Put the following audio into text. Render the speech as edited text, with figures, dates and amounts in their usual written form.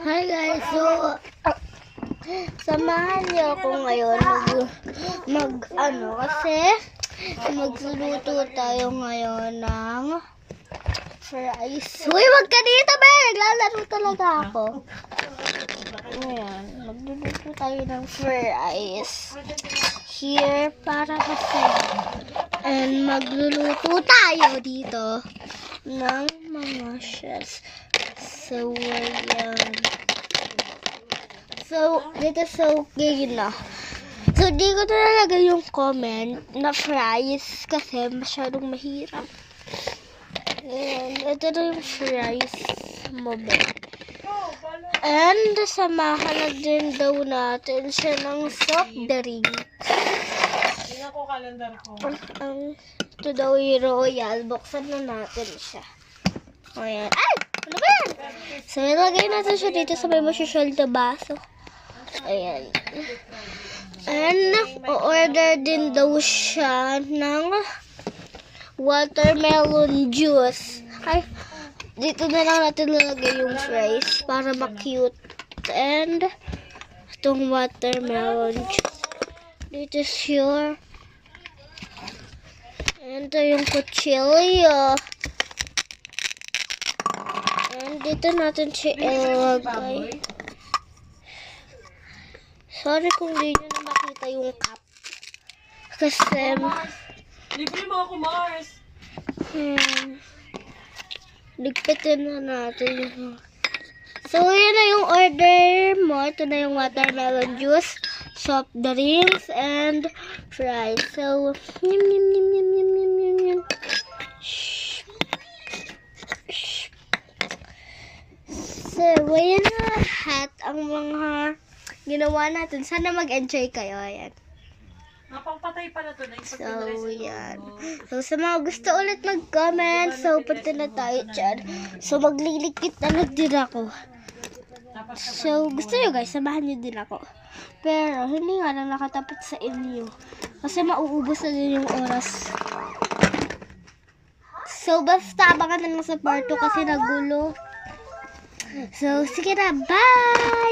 Hi guys, so samahan niyo ako ngayon kasi magluluto tayo ngayon ng fries. Uy, wag ka dito, be! Naglalaro talaga ako. Ayan, magluluto tayo ng fries here para masaya. And magluluto tayo dito ng mga shells. So, ayan. So, dito so, ganyan na. So, di ko talaga yung comment na fries kasi masyadong mahirap. Ayan, ito na yung fries mo, be. And, samahan na din daw natin siya ng soft drink. Tingnan ko kalendar ko. Ito daw yung royal. Buksan na natin siya. Ayan. Ay! Ano ba yan? So, ilagay natin siya dito sa may masyashal na baso. Ayan. And, order din daw siya ng watermelon juice. Ay, dito na lang natin lalagay yung fries para ma-cute. And, itong watermelon juice. Dito siya. And, ito yung kutsilyo. And, dito natin siya ilagay. Sorry kung di nyo na makita yung cup. Kasi, Libre mo ako, Mars. ligpitin na natin yung... So, yun na yung order mo. Ito na yung watermelon juice, soft drinks, and fries. So, yum, yum, yum, yum, yum, yum, yum, yum. Shh. Shh. So, yun na lahat ang mga ginawa natin. Sana mag-enjoy kayo. Ayan. Napangpatay pa na to. So, yan. So, sa mga gusto ulit mag-comment, so, punta na tayo dyan. So, maglilikit na din ako. So, gusto nyo guys, samahan nyo din ako. Pero, hindi nga lang nakatapat sa inyo. Kasi mauubos na din yung oras. So, basta abangan na lang sa part 2 kasi nagulo. So, sige na. Bye!